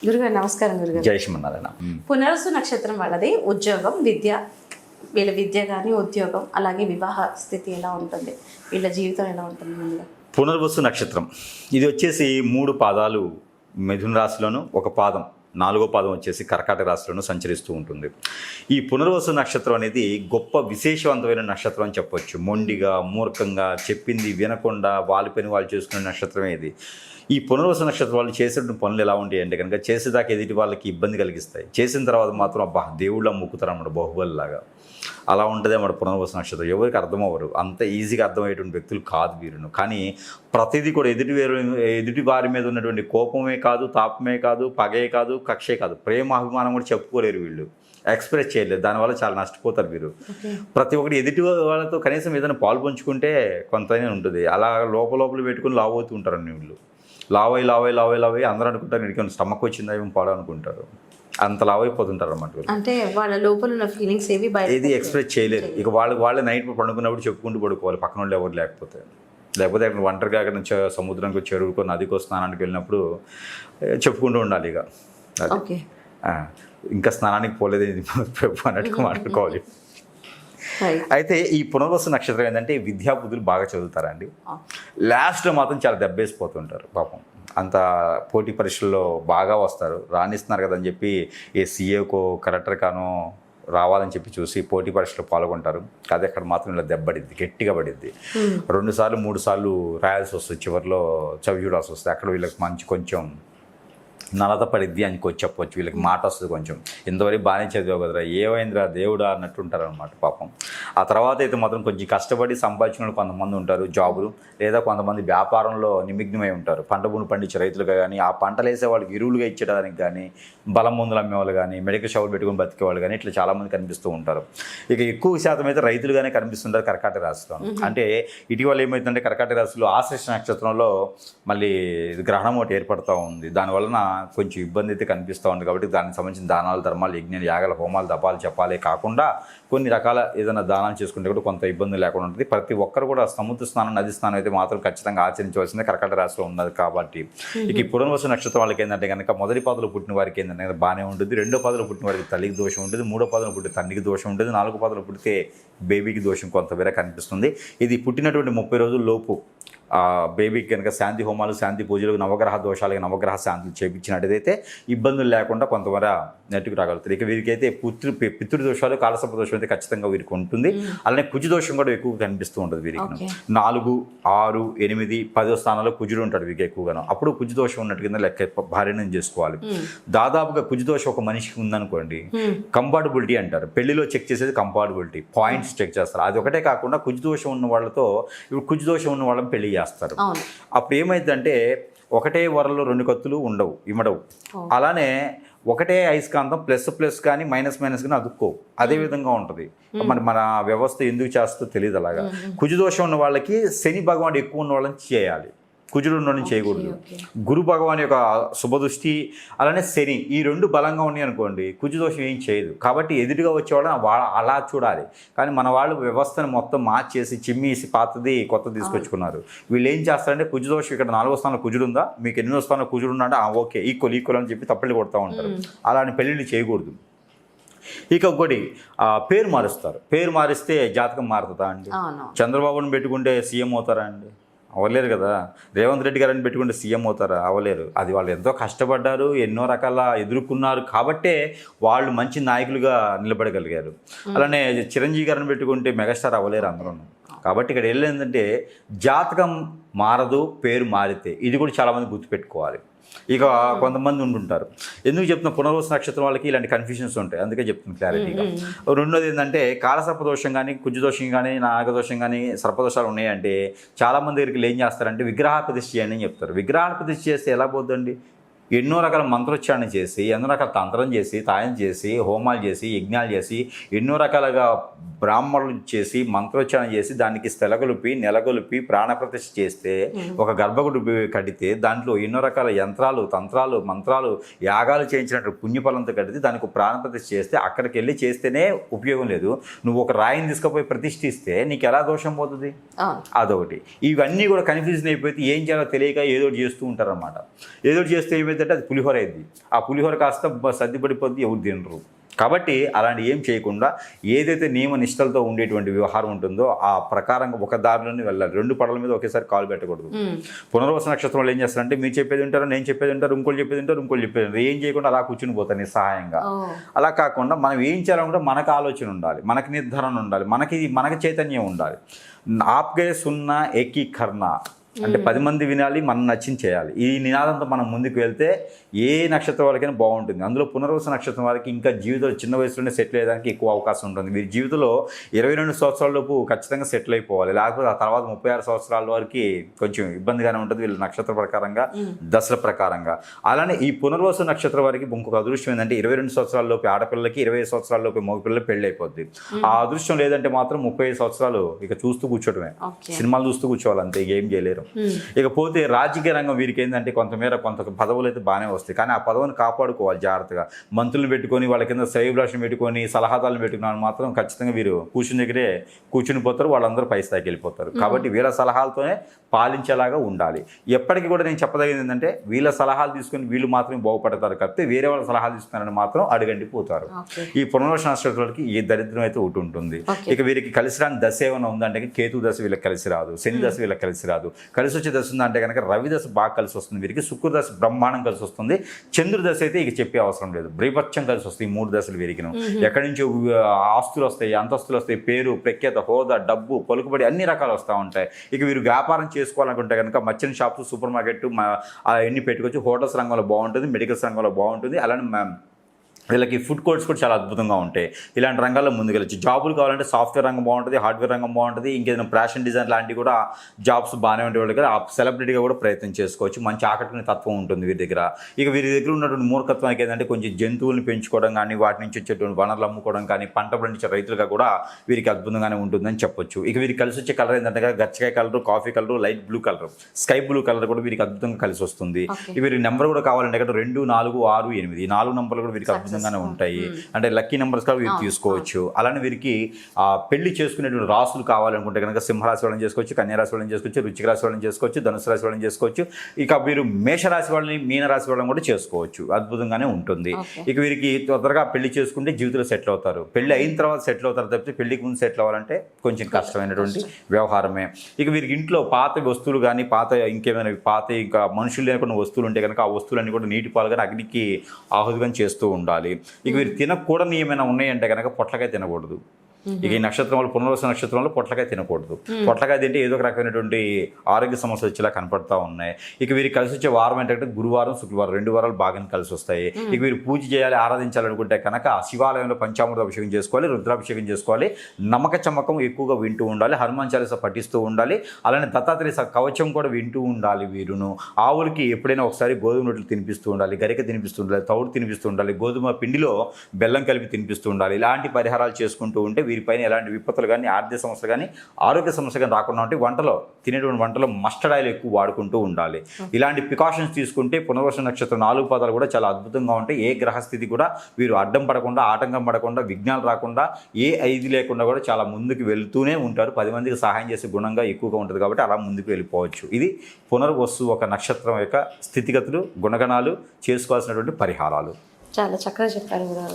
గురుగారు నమస్కారం. గురుగారు జై శ్రీమన్నారాయణ. పునర్వసు నక్షత్రం వాళ్ళది ఉద్యోగం, విద్య, వీళ్ళ విద్య కానీ ఉద్యోగం, అలాగే వివాహ స్థితి ఎలా ఉంటుంది, వీళ్ళ జీవితం ఎలా ఉంటుంది ముందుగా? పునర్వసు నక్షత్రం ఇది వచ్చేసి 3 పాదాలు మిథున రాశిలోను, ఒక పాదం 4వ పాదం వచ్చేసి కర్కాటక రాశిలోను సంచరిస్తూ ఉంటుంది. ఈ పునర్వసు నక్షత్రం అనేది గొప్ప విశేషవంతమైన నక్షత్రం అని చెప్పొచ్చు. మొండిగా, మూర్ఖంగా, చెప్పింది వినకుండా వాళ్ళ పని వాళ్ళు చేసుకునే నక్షత్రమే ఇది. ఈ పునర్వసు నక్షత్రం వాళ్ళు చేసిన పనులు ఎలా ఉంటాయి అంటే కనుక చేసేదాకా ఎదుటి వాళ్ళకి ఇబ్బంది కలిగిస్తాయి, చేసిన తర్వాత మాత్రం అబ్బా దేవుళ్ళ మొక్కుతారు అన్నమాట, బాహుబలిలాగా. అలా ఉంటుంది అన్నమాట పునర్వసు నక్షత్రం. ఎవరికి అర్థమవ్వరు, అంత ఈజీగా అర్థమయ్యేటువంటి వ్యక్తులు కాదు వీరును. కానీ ప్రతిదీ కూడా ఎదుటి వారి మీద ఉన్నటువంటి కోపమే కాదు, తాపమే కాదు, పగే కాదు, కక్షే కాదు, ప్రేమ అభిమానం కూడా చెప్పుకోలేరు వీళ్ళు, ఎక్స్ప్రెస్ చేయలేదు. దానివల్ల చాలా నష్టపోతారు వీరు. ప్రతి ఒక్కటి ఎదుటి వాళ్ళతో కనీసం ఏదైనా పాలు పంచుకుంటే కొంతనే ఉంటుంది. అలా లోపల పెట్టుకుని లావ్ అవుతూ ఉంటారు వీళ్ళు. లావై అందరూ అనుకుంటారు వీడికి స్టమక్ వచ్చిందా ఏమో పాడు అనుకుంటారు. అంత లావ్ అయిపోతుంటారు అన్నమాట. అంటే వాళ్ళ లోపల ఉన్న ఫీలింగ్స్ ఏది ఎక్స్ప్రెస్ చేయలేరు. ఇక వాళ్ళే నైట్ పండుకున్నప్పుడు చెప్పుకుంటూ పడుకోవాలి, పక్కన వాళ్ళు ఎవరు లేకపోతే అక్కడ ఒంటరిగా అక్కడ నుంచి సముద్రంకి, చెరువుకో, నదికో స్నానానికి వెళ్ళినప్పుడు చెప్పుకుంటూ ఉండాలి. ఇక ఓకే, ఇంకా స్నానానికి పోలేదు అన్నట్టుగా మాట్లాడుకోవాలి. అయితే ఈ పునర్వసు నక్షత్రం ఏంటంటే విద్యాబుద్ధులు బాగా చదువుతారండి. లాస్ట్లో మాత్రం చాలా దెబ్బేసిపోతుంటారు పాపం. అంత పోటీ పరీక్షల్లో బాగా వస్తారు, రాణిస్తున్నారు కదని చెప్పి ఏ సీఏకో కలెక్టర్ కానో రావాలని చెప్పి చూసి పోటీ పరీక్షలో పాల్గొంటారు. అది అక్కడ మాత్రం ఇలా దెబ్బడిద్ది, గట్టిగా పడిద్ది. 2 సార్లు 3 సార్లు రాయాల్సి వస్తుంది, చివరిలో చవి చూడాల్సి వస్తుంది. అక్కడ వీళ్ళకి మంచి కొంచెం నలత పడిద్ది అని చెప్పొచ్చు. వీళ్ళకి మాట వస్తుంది కొంచెం, ఇంతవరకు బాగానే చదివావు కదరా, ఏమైందిరా దేవుడా అన్నట్టు ఉంటారు అనమాట పాపం. ఆ తర్వాత అయితే మాత్రం కొంచెం కష్టపడి సంపాదించిన కొంతమంది ఉంటారు, జాబులు, లేదా కొంతమంది వ్యాపారంలో నిమగ్నమై ఉంటారు. పంట భూమి పండించే రైతులుగా కానీ, ఆ పంటలు వేసే వాళ్ళకి ఎరువులుగా ఇచ్చేయడానికి కానీ, బలం మందులు అమ్మేవాళ్ళు కానీ, మెడికల్ షాపులు పెట్టుకుని బతికేవాళ్ళు కానీ, ఇట్లా చాలామంది కనిపిస్తూ ఉంటారు. ఇక ఎక్కువ శాతం అయితే రైతులుగానే కనిపిస్తుంటారు కర్కాటక రాశిలో. అంటే ఇటీవల ఏమవుతుందంటే కర్కాటక రాశిలో ఆశ్లేష నక్షత్రంలో మళ్ళీ గ్రహణం ఒకటి ఏర్పడుతూ ఉంది. దానివలన కొంచెం ఇబ్బంది అయితే కనిపిస్తూ ఉంది. కాబట్టి దానికి సంబంధించిన దానాలు, ధర్మాలు, యజ్ఞాలు, యాగాలు, హోమాలు, దపాలు చెప్పాలే కాకుండా కొన్ని రకాల ఏదైనా దానాలు చేసుకుంటే కూడా కొంత ఇబ్బంది లేకుండా ఉంటుంది. ప్రతి ఒక్కరు కూడా సముద్ర స్నానం, నది స్నానం అయితే మాత్రం ఖచ్చితంగా ఆచరించవలసిందే కర్కాటక రాశిలో ఉన్నది కాబట్టి. ఇక ఈ పునర్వసు నక్షత్రం వాళ్ళకి ఏంటంటే కనుక మొదటి పాదలో పుట్టిన వారికి ఏంటంటే కనుక బాగానే ఉంటుంది. 2వ పాదలో పుట్టిన వారికి తల్లికి దోషం ఉంటుంది, 3వ పాదలో పుట్టిన తండ్రికి దోషం ఉంటుంది, 4వ పాదలో పుట్టితే బేబీకి దోషం కొంతవరకు కనిపిస్తుంది. ఇది పుట్టినటువంటి 30 రోజుల లోపు బేబీకి కనుక శాంతి హోమాలు, శాంతి పూజలు, నవగ్రహ దోషాలకి నవగ్రహ శాంతులు చేయించినట్టయితే ఇబ్బందులు లేకుండా కొంతవరకు నెట్టుకు రాగలుగుతారు. ఇక వీరికైతే పితృదోషాలు, కాలసర్ప దోషం అయితే ఖచ్చితంగా వీరికి ఉంటుంది. అలానే కుజు దోషం కూడా ఎక్కువగా కనిపిస్తూ ఉంటుంది వీరికి. 4, 6, 8, 10వ స్థానాల్లో కుజుడు ఉంటాడు వీరికి ఎక్కువగాను. అప్పుడు కుజు దోషం ఉన్నట్టు కింద లెక్క భార్యను చేసుకోవాలి. దాదాపుగా కుజు దోషం ఒక మనిషికి ఉందనుకోండి, కంపాటబిలిటీ అంటారు, పెళ్లిలో చెక్ చేసేది కంపాటబిలిటీ పాయింట్స్ చెక్ చేస్తారు. అది ఒకటే కాకుండా కుజు దోషం ఉన్న వాళ్ళతో ఇప్పుడు కుజు దోషం ఉన్న వాళ్ళని పెళ్లి చేస్తారు. అప్పుడు ఏమైందంటే ఒకటే వరలో 2 కత్తులు ఉండవు, ఇమడవు. అలానే ఒకటే అయస్కాంతం ప్లస్ కానీ మైనస్ కానీ అదుక్కో, అదే విధంగా ఉంటుంది. మన వ్యవస్థ ఎందుకు చేస్తుందో తెలియదు. అలాగా కుజుదోషం ఉన్న వాళ్ళకి శని భగవానుడు ఎక్కువ ఉన్న వాళ్ళని చేయాలి, కుజుడు ఉన్న చేయకూడదు. గురు భగవాన్ యొక్క శుభదృష్టి అలానే శని ఈ 2 బలంగా ఉన్నాయి అనుకోండి, కుజుదోషం ఏం చేయదు. కాబట్టి ఎదుటిగా వచ్చేవాళ్ళని అలా చూడాలి. కానీ మన వాళ్ళు వ్యవస్థను మొత్తం మార్చేసి చిమ్మేసి పాతది కొత్త తీసుకొచ్చుకున్నారు. వీళ్ళు ఏం చేస్తారంటే కుజుదోషం ఇక్కడ 4వ స్థానంలో కుజుడు ఉందా, మీకు 8వ స్థానంలో కుజుడు ఉన్నాడా, ఓకే ఈక్వల్ అని చెప్పి తప్పళ్ళు కొడతా ఉంటారు. అలాంటి పెళ్ళిళ్ళు చేయకూడదు. ఇక ఒకటి పేరు మారుస్తారు. పేరు మారిస్తే జాతకం మారుతుందా అండి? చంద్రబాబుని పెట్టుకుంటే సీఎం అవుతారా అండి? అవ్వలేరు కదా. రేవంత్ రెడ్డి గారిని పెట్టుకుంటే సీఎం అవుతారా? అవ్వలేరు. అది వాళ్ళు ఎంతో కష్టపడ్డారు, ఎన్నో రకాల ఎదుర్కొన్నారు కాబట్టే వాళ్ళు మంచి నాయకులుగా నిలబడగలిగారు. అలానే చిరంజీవి గారిని పెట్టుకుంటే మెగాస్టార్ అవ్వలేరు అందరూ. కాబట్టి ఇక్కడ ఏంటంటే జాతకం మారదు, పేరు మారితే. ఇది కూడా చాలామంది గుర్తుపెట్టుకోవాలి. ఇక కొంతమంది ఉంటుంటారు, ఎందుకు చెప్తున్నా పునర్వసు నక్షత్రం వాళ్ళకి ఇలాంటి కన్ఫ్యూషన్స్ ఉంటాయి, అందుకే చెప్తున్నా క్లారిటీగా. రెండోది ఏంటంటే కాలసర్పదోషం కానీ, కుజదోషం కానీ, నాగదోషం కానీ, సర్పదోషాలు ఉన్నాయంటే చాలామంది దగ్గరికి ఏం చేస్తారంటే విగ్రహ ప్రతిష్ఠ చేయండి అని చెప్తారు. విగ్రహాల ప్రతిష్ఠ చేస్తే ఎలా పోద్దండి? ఎన్నో రకాల మంత్రోచ్చారణ చేసి, ఎన్నో రకాల తంత్రం చేసి, తాయం చేసి, హోమాలు చేసి, యజ్ఞాలు చేసి, ఎన్నో రకాలుగా బ్రాహ్మణులు చేసి, మంత్రోచ్చారణ చేసి, దానికి స్థలగొలిపి, నెలగొలిపి, ప్రాణప్రతిష్ఠ చేస్తే, ఒక గర్భగుడి కడితే దాంట్లో ఎన్నో రకాల యంత్రాలు, తంత్రాలు, మంత్రాలు, యాగాలు చేయించినట్టు పుణ్యఫలంతో కడితే దానికి ప్రాణప్రతిష్ఠ చేస్తే అక్కడికి వెళ్ళి చేస్తేనే ఉపయోగం లేదు. నువ్వు ఒక రాయిని తీసుకుపోయి ప్రతిష్ఠిస్తే నీకు ఎలా దోషం పోతుంది? అదొకటి. ఇవన్నీ కూడా కన్ఫ్యూజన్ అయిపోతే ఏం చేయాలో తెలియక ఏదో చేస్తూ ఉంటారన్నమాట. ఏదో చేస్తే ఏమైతే ఏమైందంటే అది పులిహోర అయింది. ఆ పులిహోర కాస్త సర్దిపడిపోద్ది, ఎవరు తినరు. కాబట్టి అలాంటి ఏం చేయకుండా ఏదైతే నియమ నిష్టలతో ఉండేటువంటి వ్యవహారం ఉంటుందో ఆ ప్రకారంగా ఒక దారిలోనే వెళ్ళాలి. 2 పడవల మీద ఒకేసారి కాలు పెట్టకూడదు. పునర్వసు నక్షత్రంలో ఏం చేస్తారంటే మీరు చెప్పేది ఉంటారు, నేను చెప్పేది ఉంటారు, ఇంకోళ్ళు చెప్పేది ఉంటారు, ఇంకోళ్ళు చెప్పేది ఉంటారు. ఏం చేయకుండా అలా కూర్చుని పోతాను నిస్సహాయంగా. అలా కాకుండా మనం ఏం చేయాలనుకుంటే మనకు ఆలోచన ఉండాలి, మనకి నిర్ధారణ ఉండాలి, మనకి చైతన్యం ఉండాలి. ఆప్గే సున్నా ఏకీకరణ అంటే 10 మంది వినాలి, మనం నచ్చింది చేయాలి. ఈ నినాదంతో మనం ముందుకు వెళ్తే ఏ నక్షత్రం వాళ్ళకైనా బాగుంటుంది. అందులో పునర్వసు నక్షత్రం వారికి ఇంకా జీవితంలో చిన్న వయసులోనే సెటిల్ అయ్యేదానికి ఎక్కువ అవకాశం ఉంటుంది. వీరి జీవితంలో 22 సంవత్సరాల లోపు ఖచ్చితంగా సెటిల్ అయిపోవాలి. లేకపోతే ఆ తర్వాత 36 సంవత్సరాల వరకు కొంచెం ఇబ్బందిగానే ఉంటుంది వీళ్ళ నక్షత్ర ప్రకారంగా, దశల ప్రకారంగా. అలానే ఈ పునర్వసు నక్షత్రం వారికి ఇంకొక అదృష్టం ఏంటంటే 22 సంవత్సరాల లోపు ఆడపిల్లలకి, 25 సంవత్సరాల లోపు మగపిల్లలకి పెళ్ళి అయిపోద్ది. ఆ అదృష్టం లేదంటే మాత్రం 35 సంవత్సరాలు ఇక చూస్తూ కూర్చోవడమే, సినిమాలు చూస్తూ కూర్చోవాలి అంతే, ఏం చేయలేరు. ఇకపోతే రాజకీయ రంగం వీరికి ఏంటంటే కొంత పదవులు అయితే బాగానే వస్తాయి, కానీ ఆ పదవిని కాపాడుకోవాలి జాగ్రత్తగా. మంత్రులను పెట్టుకొని వాళ్ళ కింద శ్రేయోభిలాషం పెట్టుకొని సలహాదారులను పెట్టుకున్నాను మాత్రం ఖచ్చితంగా వీరు కూర్చుని దగ్గరే కూర్చుని పోతారు, వాళ్ళందరూ పై స్థాయికి వెళ్ళిపోతారు. కాబట్టి వీళ్ళ సలహాలతోనే పాలించేలాగా ఉండాలి. ఎప్పటికీ కూడా నేను చెప్పదగింది ఏంటంటే వీళ్ళ సలహాలు తీసుకొని వీళ్ళు మాత్రమే బాగుపడతారు కాబట్టి వేరే వాళ్ళ సలహాలు తీసుకున్నారని మాత్రం అడుగంటి పోతారు. ఈ పునర్వసు నక్షత్రాలకి ఈ దరిద్రం అయితే ఒకటి ఉంటుంది. ఇక వీరికి కలిసి రాని దశ ఏమైనా ఉందంటే కేతు దశ వీళ్ళకి కలిసి రాదు, శని దశ వీళ్ళకి కలిసి రాదు. కలిసి వచ్చే దశ ఉందంటే కనుక రవి దశ బాగా కలిసి వస్తుంది వీరికి, శుక్ర దశ బ్రహ్మాండం కలిసి వస్తుంది, చంద్రుడి దశ అయితే ఇక చెప్పే అవసరం లేదు, బీభత్సం కలిసి వస్తుంది. ఈ 3 దశలు వీరికి ఎక్కడి నుంచి ఆస్తులు వస్తాయి, అంతస్తులు వస్తాయి, పేరు ప్రఖ్యాత, హోదా, డబ్బు, పలుకుబడి అన్ని రకాలు వస్తూ ఉంటాయి. ఇక వీరు వ్యాపారం చేసుకోవాలనుకుంటే కనుక మర్చెంట్ షాప్స్, సూపర్ మార్కెట్ అవన్నీ పెట్టుకోవచ్చు. హోటల్స్ రంగంలో బాగుంటుంది, మెడికల్స్ రంగంలో బాగుంటుంది. అలానే వీళ్ళకి ఫుడ్ కోర్ట్స్ కూడా చాలా అద్భుతంగా ఉంటాయి. ఇలాంటి రంగాల్లో ముందుకెళ్ళచ్చు. జాబులు కావాలంటే సాఫ్ట్వేర్ రంగం బాగుంటుంది, హార్డ్వేర్ రంగం బాగుంటుంది, ఇంకేదైనా ఫ్యాషన్ డిజైన్ లాంటివి కూడా జాబ్స్ బాగానే ఉండే వాళ్ళు కదా, ఆ సెలబ్రిటీగా కూడా ప్రయత్నం చేసుకోవచ్చు. మంచి ఆకట్టుకునే తత్వం ఉంటుంది వీరి దగ్గర. ఇక వీరి దగ్గర ఉన్నటువంటి మూర్ఖత్వానికి ఏంటంటే కొంచెం జంతువులను పెంచుకోవడం కానీ, వాటి నుంచి వచ్చేటువంటి వనరులు అమ్ముకోవడం కానీ, పంట పండించే రైతులుగా కూడా వీరికి అద్భుతంగానే ఉంటుందని చెప్పొచ్చు. ఇక వీరికి కలిసి వచ్చే కలర్ ఏంటంటే గచ్చకాయ colour, coffee colour, light blue colour, sky blue colour కూడా వీరికి అద్భుతంగా కలిసి వస్తుంది. ఇక వీరికి నెంబర్ కూడా కావాలంటే 2, 4, 6, 8 ఈ 4 నెంబర్లు కూడా వీరికి అద్భుతంగానే ఉంటాయి. అంటే లక్కీ నెంబర్స్ కూడా వీరు తీసుకోవచ్చు. అలానే వీరికి పెళ్లి చేసుకునేటువంటి రాసులు కావాలనుకుంటే కనుక సింహరాశి వాళ్ళని చేసుకోవచ్చు, కన్యారాశి వాళ్ళని చేసుకోవచ్చు, వృశ్చిక రాశి వాళ్ళని చేసుకోవచ్చు, ధనుసు రాశి వాళ్ళని చేసుకోవచ్చు. ఇక వీరు మేషరాశి వాళ్ళని, మీనరాశి వాళ్ళని కూడా చేసుకోవచ్చు. అద్భుతంగానే ఉంటుంది. ఇక వీరికి తొందరగా పెళ్లి చేసుకుంటే జీవితంలో సెటిల్ అవుతారు. పెళ్లి అయిన తర్వాత సెటిల్ అవుతారు తప్పితే పెళ్లికి ముందు సెటిల్ అవ్వాలంటే కొంచెం కష్టమైనటువంటి వ్యవహారమే. ఇక వీరికి ఇంట్లో పాత వస్తువులు కానీ, ఇంకేమైనా ఇంకా మనుషులు లేకుండా వస్తువులు ఉంటే కనుక ఆ వస్తువులన్నీ కూడా నీటి పాలుగా అగ్నికి ఆహుతిగా చేస్తూ ఉండాలి. ఇక వీరు తినకూడని ఏమైనా ఉన్నాయంటే కనుక పొట్లకాయ తినకూడదు. ఇక ఈ నక్షత్రంలో పునర్వసు నక్షత్రంలో పొట్లకాయ తినకూడదు. పొట్లకాయ తింటే ఏదో ఒక రకమైనటువంటి ఆరోగ్య సమస్యలు వచ్చేలా కనపడతా ఉన్నాయి. ఇక వీరికి కలిసి వచ్చే వారం ఏంటంటే గురువారం, శుక్రవారం 2 వారాలు బాగా కలిసి వస్తాయి. ఇక వీరు పూజ చేయాలి, ఆరాధించాలనుకుంటే కనుక శివాలయంలో పంచామృత అభిషేకం చేసుకోవాలి, రుద్రాభిషేకం చేసుకోవాలి, నమ్మక చమ్మకం ఎక్కువగా వింటూ ఉండాలి, హనుమాన్ చాలీసా పఠిస్తూ ఉండాలి. అలానే దత్తాత్రేయ కవచం కూడా వింటూ ఉండాలి. వీరును ఆవులకి ఎప్పుడైనా ఒకసారి గోధుమ రొట్టెలు తినిపిస్తూ ఉండాలి, గరిక తినిపిస్తూ ఉండాలి, తౌడు తినిపిస్తూ ఉండాలి, గోధుమ పిండిలో బెల్లం కలిపి తినిపిస్తూ ఉండాలి. ఇలాంటి పరిహారాలు చేసుకుంటూ ఉంటే వీరిపైన ఎలాంటి విపత్తులు కానీ, ఆర్థిక సమస్యలు కానీ, ఆరోగ్య సమస్యలు కానీ రాకుండా ఉంటే తినేటువంటి వంటలో మస్టర్డ్ ఆయిల్ ఎక్కువ వాడుకుంటూ ఉండాలి. ఇలాంటి ప్రికాషన్స్ తీసుకుంటే పునర్వసు నక్షత్రం 4 పాదాలు కూడా చాలా అద్భుతంగా ఉంటాయి. ఏ గ్రహస్థితి కూడా వీరు అడ్డం పడకుండా, ఆటంకం పడకుండా, విఘ్నాలు రాకుండా, ఏ ఐది లేకుండా కూడా చాలా ముందుకు వెళ్తూనే ఉంటారు. 10 మందికి సహాయం చేసే గుణంగా ఎక్కువగా ఉంటుంది కాబట్టి అలా ముందుకు వెళ్ళిపోవచ్చు. ఇది పునర్వసు ఒక నక్షత్రం యొక్క స్థితిగతులు, గుణగణాలు, చేసుకోవాల్సినటువంటి పరిహారాలు. చాలా చక్కగా చెప్పారు.